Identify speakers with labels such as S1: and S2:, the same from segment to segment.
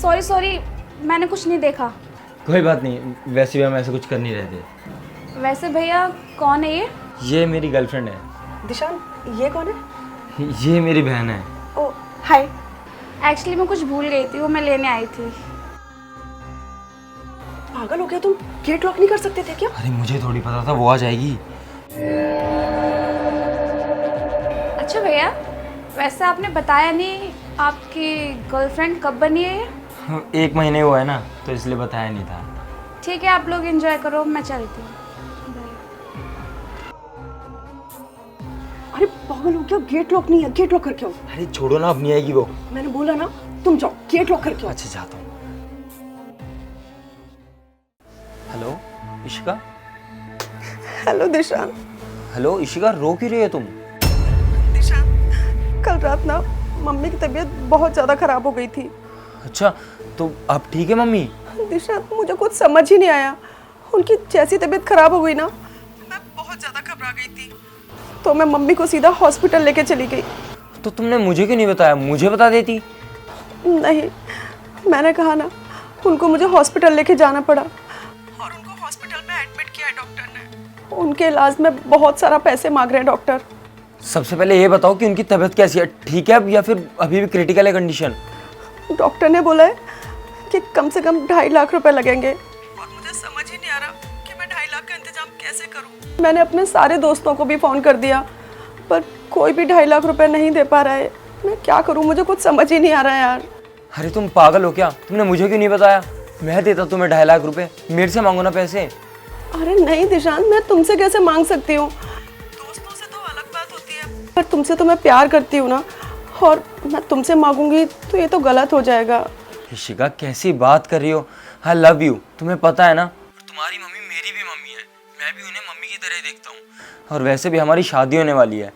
S1: Sorry sorry, मैंने कुछ नहीं देखा।
S2: कोई बात नहीं, वैसे भी हम ऐसा कुछ कर नहीं रहे थे।
S1: वैसे भैया कौन है ये?
S2: ये मेरी गर्लफ्रेंड है।
S3: दिशान, ये कौन है?
S2: ये मेरी बहन है।
S3: ओ हाय।
S1: एक्चुअली मैं कुछ भूल गई थी, वो मैं लेने आई थी।
S3: पागल हो गया तुम? गेट लॉक नहीं कर सकते थे क्या?
S2: अरे मुझे थोड़ी पता था वो आ जाएगी।
S1: अच्छा भैया, वैसे आपने बताया नहीं आपकी गर्लफ्रेंड कब बनी है ये?
S2: 1 महीने हुआ है ना, तो इसलिए बताया नहीं था।
S1: ठीक है, आप लोग एंजॉय करो, मैं चलती हूँ।
S3: अरे पागल हो गया, गेट लॉक नहीं है, गेट लॉक करके आओ।
S2: अरे छोड़ो ना, अब नहीं आएगी वो।
S3: मैंने बोला ना, तुम जाओ गेट लॉक करके आओ।
S2: अच्छा जाता हूँ। Hello Ishika.
S3: Hello दिशान।
S2: Hello Ishika, रो क्यों रही हो तुम?
S3: दिशान, कल रात ना मम्मी की तबीयत बहुत ज़्यादा ख़राब हो गई थी।
S2: अच्छा, तो अब ठीक है मम्मी?
S3: दिशान, मुझे कुछ समझ ही नहीं आया। उनकी जैसी तबीयत ख़राब हो गई ना, मैं बहुत ज़्यादा घबरा गई थी, तो मैं मम्मी को सीधा हॉस्पिटल लेके चली गई।
S2: तो तुमने मुझे क्यों नहीं बताया? मुझे बता देती।
S3: नहीं, मैंने कहा ना, उनको मुझे हॉस्पिटल लेके जाना पड़ा और उनको हॉस्पिटल में एडमिट किया है डॉक्टर ने। उनके इलाज में बहुत सारा पैसे मांग रहे हैं डॉक्टर।
S2: सबसे पहले ये बताओ कि उनकी तबीयत कैसी है, ठीक है अब या फिर अभी भी क्रिटिकल है कंडीशन?
S3: डॉक्टर ने बोला है कि कम से कम 2.5 लाख रुपए लगेंगे और मुझे समझ ही नहीं आ रहा कि मैं 2.5 लाख का इंतजाम कैसे करूं। मैंने अपने सारे दोस्तों को भी फ़ोन कर दिया, पर कोई भी 2.5 लाख रुपए नहीं दे पा रहा है। मैं क्या करूं, मुझे कुछ समझ ही नहीं आ रहा है यार।
S2: अरे तुम पागल हो क्या? तुमने मुझे क्यों नहीं बताया? मैं देता तुम्हें 2.5 लाख रुपए। मेरे से मांगो ना पैसे।
S3: अरे नहीं दिशान, मैं तुमसे कैसे मांग सकती हूँ? दोस्तों से तो अलग बात होती है, पर तुमसे तो मैं प्यार करती हूँ ना, और मैं तुमसे मांगूंगी तो ये तो गलत हो जाएगा।
S2: इशिका कैसी बात कर रही हो? आई लव यू, तुम्हें पता है ना? तुम्हारी मम्मी मेरी भी मम्मी है, मैं भी उन्हें मम्मी की तरह ही देखता हूँ। और वैसे भी हमारी शादी होने वाली है,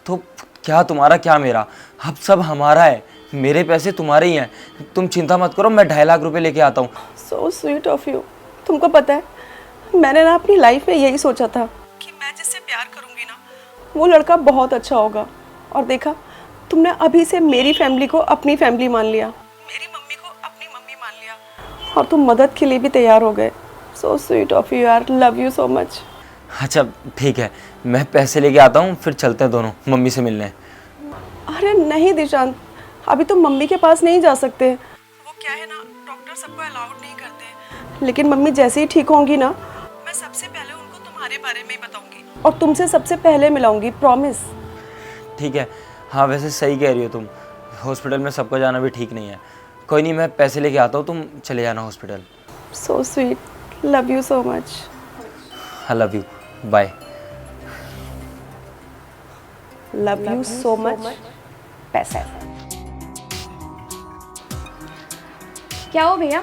S2: तो क्या तुम्हारा क्या मेरा, अब सब हमारा है। मेरे पैसे तुम्हारे ही हैं, तुम चिंता मत करो, मैं 2.5 लाख रुपए लेके आता हूँ।
S3: So sweet of you. तुमको पता है, मैंने ना अपनी लाइफ में यही सोचा था कि मैं जिससे प्यार करूँगी ना, वो लड़का बहुत अच्छा होगा। और देखा, तुमने अभी से मेरी फैमिली को अपनी फैमिली मान लिया, मेरी मम्मी को अपनी मम्मी मान लिया, और तुम मदद के लिए भी तैयार हो गए। सो स्वीट ऑफ यू यार, लव यू सो मच।
S2: अच्छा ठीक है, मैं पैसे लेके आता हूँ, फिर चलते हैं दोनों मम्मी से मिलने।
S3: अरे नहीं दिशांत, अभी तुम मम्मी के पास नहीं जा सकते। वो क्या है ना, डॉक्टर सबको अलाउड नहीं करते। लेकिन मम्मी जैसे ही ठीक होंगी ना, मैं सबसे पहले उनको तुम्हारे बारे में ही बताऊंगी और तुमसे सबसे पहले मिलाऊंगी, प्रॉमिस।
S2: ठीक है। हाँ वैसे सही कह रही हो तुम, हॉस्पिटल में सबको जाना भी ठीक नहीं है। कोई नहीं, मैं पैसे लेके आता हूँ, तुम चले जाना hospital.
S3: So sweet, love you so much.
S2: I love you, bye.
S3: Love you so much. पैसा।
S1: क्या हो भैया,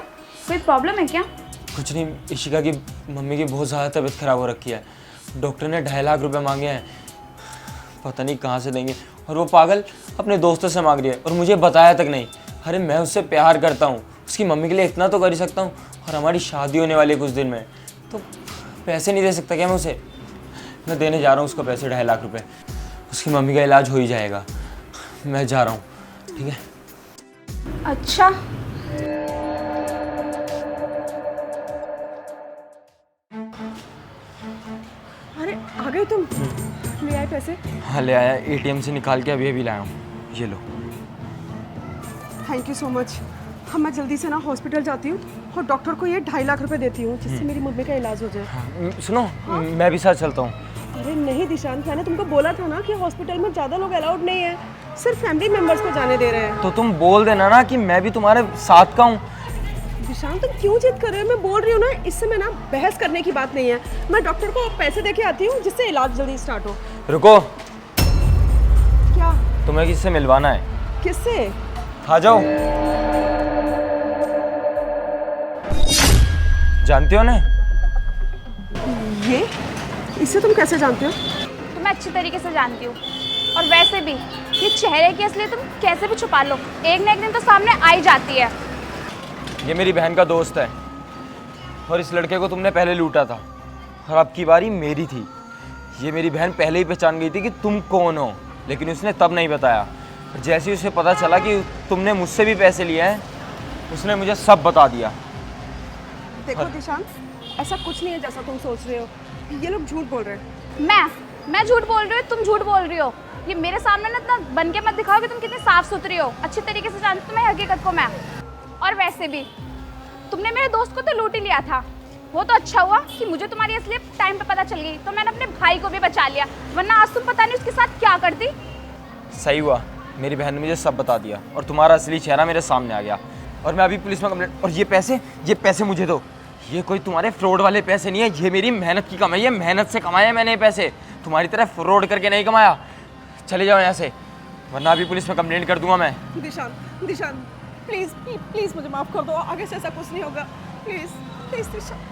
S1: कोई प्रॉब्लम है क्या?
S2: कुछ नहीं, इशिका की मम्मी की बहुत ज़्यादा तबीयत ख़राब हो रखी है। डॉक्टर ने 2.5 लाख रुपए मांगे हैं, पता नहीं कहाँ से देंगे। और वो पागल अपने दोस्तों से मांग रही है और मुझे बताया तक नहीं। अरे मैं उससे प्यार करता हूँ, उसकी मम्मी के लिए इतना तो कर ही सकता हूँ, और हमारी शादी होने वाली है कुछ दिन में, तो पैसे नहीं दे सकता क्या मैं उसे? मैं देने जा रहा हूँ उसको पैसे, 2.5 लाख रुपए। उसकी मम्मी का इलाज हो ही जाएगा। मैं जा रहा हूँ, ठीक है?
S1: अच्छा,
S3: अरे आ गए तुम, ले आए पैसे?
S2: हाँ ले आया, ATM से निकाल के अभी अभी लाया हूँ, ये लो।
S3: Thank you so much. हाँ मैं जल्दी से ना हॉस्पिटल जाती हूँ और डॉक्टर को ये 2.5 लाख रुपए देती हूँ, जिससे मेरी मम्मी का इलाज हो जाए।
S2: हाँ, सुनो मैं भी साथ चलता हूँ।
S3: अरे नहीं दिशांत, मैंने तुमको बोला था ना कि हॉस्पिटल में ज़्यादा लोग अलाउड नहीं है, सिर्फ फैमिली मेंबर्स को जाने दे रहे हैं।
S2: तो तुम बोल देना ना कि मैं भी तुम्हारे साथ का हूँ।
S3: दिशांत तुम क्यों जिद कर रहे हो? मैं बोल रही हूँ ना, इससे मैं ना बहस करने की बात नहीं है। मैं डॉक्टर को पैसे दे के आती हूँ, जिससे इलाज जल्दी स्टार्ट हो।
S2: रुको,
S3: क्या?
S2: तुम्हें किससे मिलवाना है?
S3: किससे?
S2: आ जाओ। जानते हो ना?
S3: ये इससे तुम कैसे जानते हो?
S1: तो मैं अच्छी तरीके से जानती हूँ, और वैसे भी ये चेहरे की असलियत तुम कैसे भी छुपा लो, एक ना एक दिन तो सामने आ ही जाती है।
S2: ये मेरी बहन का दोस्त है, और इस लड़के को तुमने पहले लूटा था, और अब की बारी मेरी थी। ये मेरी बहन पहले ही पहचान गई थी कि तुम कौन हो, लेकिन उसने तब नहीं बताया। जैसे ही उसे पता चला कि तुमने मुझसे भी पैसे लिए हैं, उसने मुझे सब बता दिया।
S3: देखो दिशांत, ऐसा कुछ नहीं है जैसा तुम सोच रहे हो। ये लोग झूठ बोल रहे हैं।
S1: मैं झूठ बोल रही हूँ, तुम झूठ बोल रही हो। ये मेरे सामने ना इतना बन के मत दिखाओ कि तुम कितनी साफ सुथरी हो। अच्छी तरीके से जानती तुम्हें हकीकत को मैं। और वैसे भी तुमने मेरे दोस्त को तो लूट ही लिया था। वो तो अच्छा हुआ कि मुझे तुम्हारी असलियत टाइम पे पता चल गई, तो मैंने अपने भाई को भी बचा लिया, वरना आज तुम पता नहीं उसके साथ क्या करती।
S2: सही हुआ, मेरी बहन ने मुझे सब बता दिया और तुम्हारा असली चेहरा मेरे सामने आ गया। और मैं अभी पुलिस में कंप्लेंट। और ये पैसे मुझे दो। ये कोई तुम्हारे फ्रॉड वाले पैसे नहीं है, ये मेरी मेहनत की कमाई है। मेहनत से कमाए हैं मैंने ये पैसे, तुम्हारी तरह फ्रॉड करके नहीं कमाया। चले जाओ यहाँ से, वरना अभी पुलिस में कंप्लेंट कर दूंगा मैं।
S3: दिशांत प्लीज प्लीज मुझे माफ कर दो। आगे से ऐसा कुछ नहीं होगा। Please please Dishant.